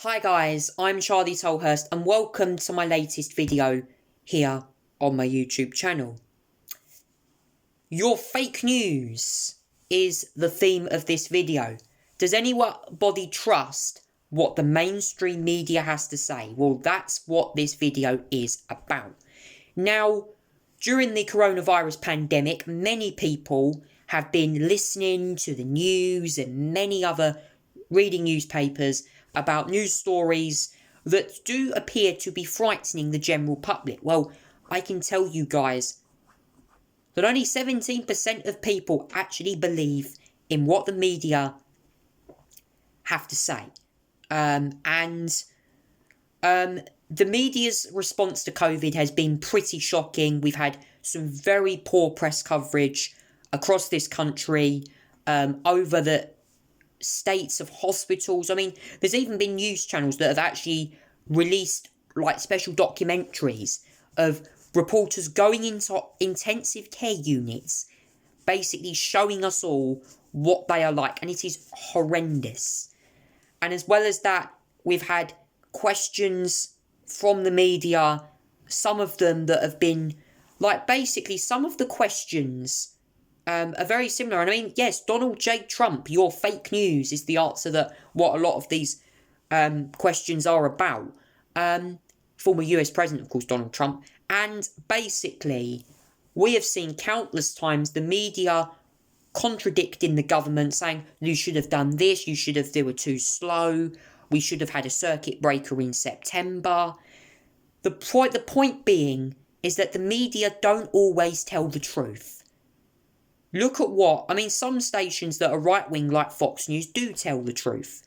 Hi guys, I'm Charlie Tolhurst and welcome to my latest video here on my YouTube channel. Your fake news is the theme of this video. Does anybody trust what the mainstream media has to say? Well, that's what this video is about. Now, during the coronavirus pandemic, many people have been listening to the news and many other reading newspapers about news stories that do appear to be frightening the general public. Well, I can tell you guys that only 17% of people actually believe in what the media have to say. The media's response to COVID has been pretty shocking. We've had some very poor press coverage across this country over the states of hospitals. I mean, there's even been news channels that have actually released like special documentaries of reporters going into intensive care units, basically showing us all what they are like, and it is horrendous. And as well as that, we've had questions from the media, some of them that have been like, basically some of the questions are very similar. And I mean, yes, Donald J. Trump, your fake news is the answer that what a lot of these questions are about. Former US President, of course, Donald Trump. And basically, we have seen countless times the media contradicting the government, saying, you should have done this, they were too slow, we should have had a circuit breaker in September. The point being is that the media don't always tell the truth. Look at some stations that are right-wing like Fox News do tell the truth.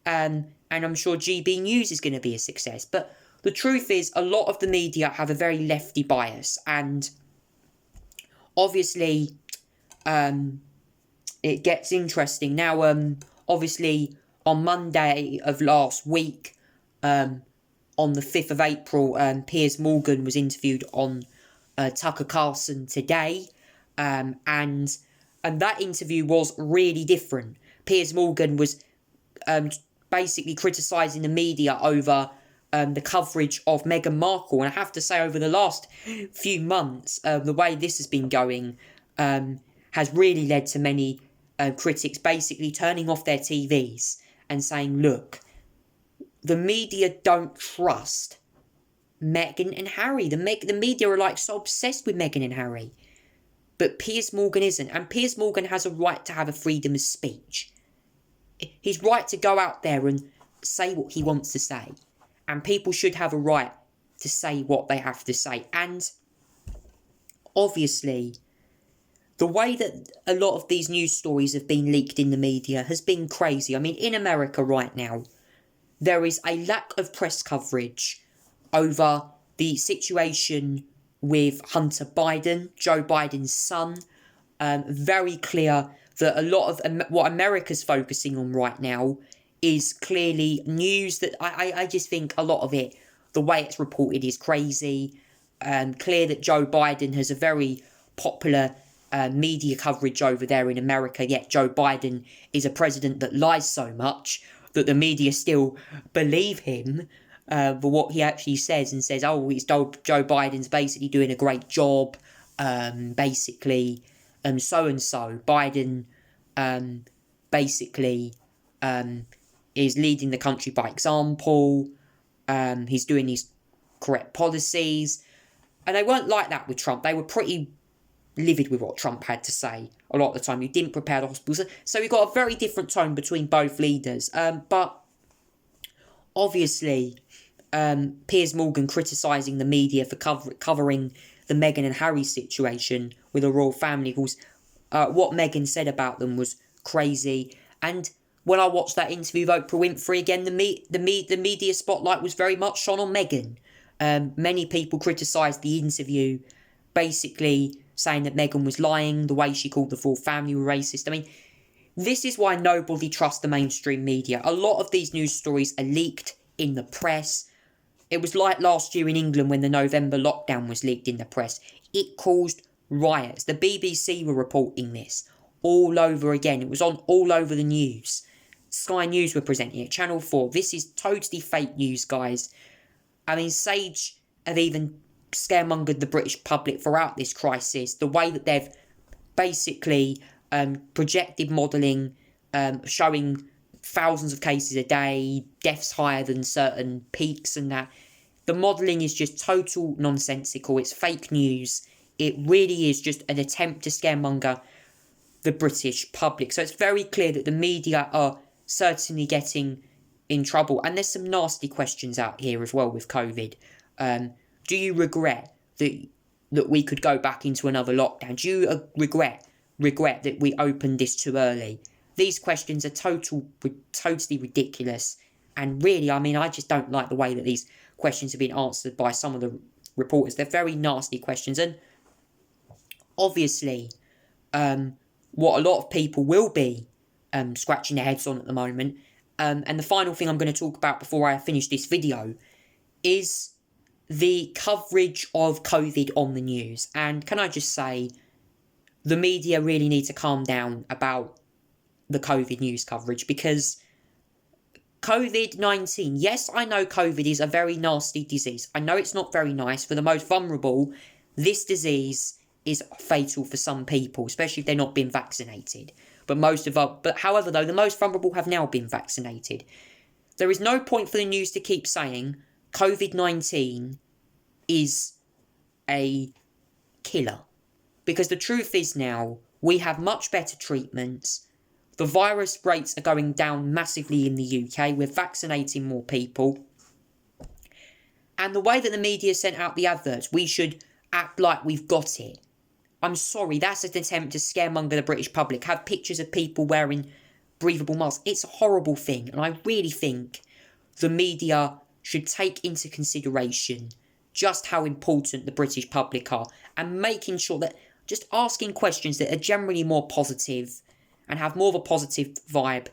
And I'm sure GB News is going to be a success. But the truth is, a lot of the media have a very lefty bias. And obviously, it gets interesting. Now, obviously, on Monday of last week, on the 5th of April, Piers Morgan was interviewed on Tucker Carlson Today. And that interview was really different. Piers Morgan was basically criticising the media over the coverage of Meghan Markle. And I have to say, over the last few months, the way this has been going has really led to many critics basically turning off their TVs and saying, look, the media don't trust Meghan and Harry. The media are like so obsessed with Meghan and Harry. But Piers Morgan isn't. And Piers Morgan has a right to have a freedom of speech. His right to go out there and say what he wants to say. And people should have a right to say what they have to say. And obviously, the way that a lot of these news stories have been leaked in the media has been crazy. I mean, in America right now, there is a lack of press coverage over the situation with Hunter Biden, Joe Biden's son. Very clear that a lot of what America's focusing on right now is clearly news that I just think a lot of it, the way it's reported, is crazy. Clear that Joe Biden has a very popular media coverage over there in America, yet Joe Biden is a president that lies so much that the media still believe him for what he actually says, and says, oh, it's Joe Biden's basically doing a great job, basically, so-and-so. Biden basically is leading the country by example, he's doing these correct policies, and they weren't like that with Trump. They were pretty livid with what Trump had to say a lot of the time. He didn't prepare the hospitals, so we got a very different tone between both leaders. But obviously, Piers Morgan criticising the media for covering the Meghan and Harry situation with the royal family, was what Meghan said about them was crazy. And when I watched that interview with Oprah Winfrey again, the media spotlight was very much shone on Meghan. Many people criticised the interview, basically saying that Meghan was lying, the way she called the full family were racist. I mean, this is why nobody trusts the mainstream media. A lot of these news stories are leaked in the press. It was like last year in England when the November lockdown was leaked in the press. It caused riots. The BBC were reporting this all over again. It was on all over the news. Sky News were presenting it, Channel 4. This is totally fake news, guys. I mean, Sage have even scaremongered the British public throughout this crisis. The way that they've basically projected modelling, showing thousands of cases a day, deaths higher than certain peaks and that. The modelling is just total nonsensical. It's fake news. It really is just an attempt to scaremonger the British public. So it's very clear that the media are certainly getting in trouble. And there's some nasty questions out here as well with COVID. Do you regret that we could go back into another lockdown? Do you regret that we opened this too early? These questions are totally ridiculous. And really, I mean, I just don't like the way that these questions have been answered by some of the reporters. They're very nasty questions. And obviously, what a lot of people will be scratching their heads on at the moment, and the final thing I'm going to talk about before I finish this video, is the coverage of COVID on the news. And can I just say, the media really need to calm down about the COVID news coverage, because COVID-19, yes, I know COVID is a very nasty disease. I know it's not very nice. For the most vulnerable, this disease is fatal for some people, especially if they're not being vaccinated. But however, though, the most vulnerable have now been vaccinated. There is no point for the news to keep saying COVID-19 is a killer. Because the truth is now, we have much better treatments. The virus rates are going down massively in the UK. We're vaccinating more people. And the way that the media sent out the adverts, we should act like we've got it. I'm sorry, that's an attempt to scaremonger the British public. Have pictures of people wearing breathable masks. It's a horrible thing. And I really think the media should take into consideration just how important the British public are. And making sure that just asking questions that are generally more positive and have more of a positive vibe.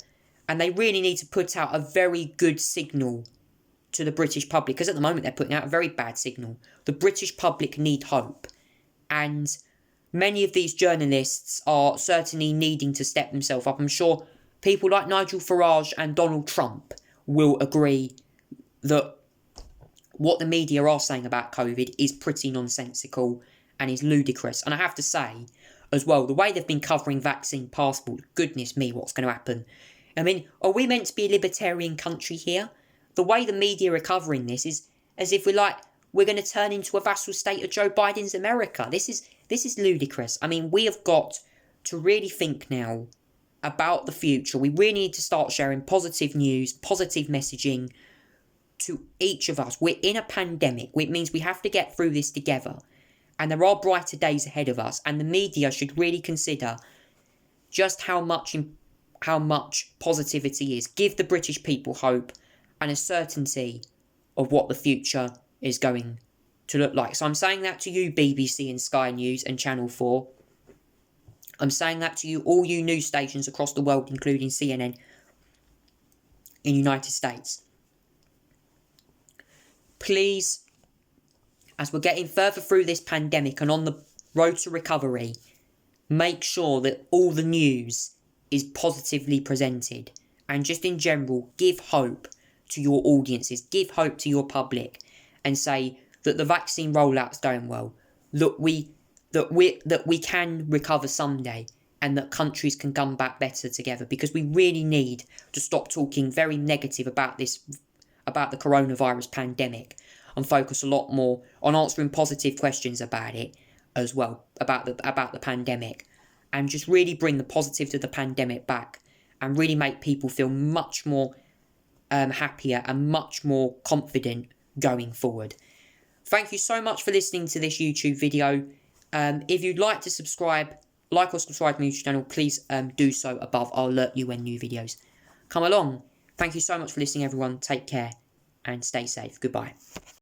And they really need to put out a very good signal to the British public. Because at the moment they're putting out a very bad signal. The British public need hope. And many of these journalists are certainly needing to step themselves up. I'm sure people like Nigel Farage and Donald Trump will agree that what the media are saying about COVID is pretty nonsensical and is ludicrous. And I have to say, as well, the way they've been covering vaccine passports, goodness me, what's going to happen? I mean, are we meant to be a libertarian country here? The way the media are covering this is as if we're going to turn into a vassal state of Joe Biden's America. This is ludicrous. I mean, we have got to really think now about the future. We really need to start sharing positive news, positive messaging to each of us. We're in a pandemic, which means we have to get through this together. And there are brighter days ahead of us. And the media should really consider just how much positivity is. Give the British people hope and a certainty of what the future is going to look like. So I'm saying that to you, BBC and Sky News and Channel 4. I'm saying that to you, all you news stations across the world, including CNN in the United States. Please, as we're getting further through this pandemic and on the road to recovery, make sure that all the news is positively presented. And just in general, give hope to your audiences, give hope to your public, and say that the vaccine rollout's going well, that we can recover someday, and that countries can come back better together. Because we really need to stop talking very negative about the coronavirus pandemic, and focus a lot more on answering positive questions about it as well, about the pandemic, and just really bring the positive to the pandemic back, and really make people feel much more happier and much more confident going forward. Thank you so much for listening to this YouTube video. If you'd like to like or subscribe to my YouTube channel, please do so above. I'll alert you when new videos come along. Thank you so much for listening, everyone. Take care and stay safe. Goodbye.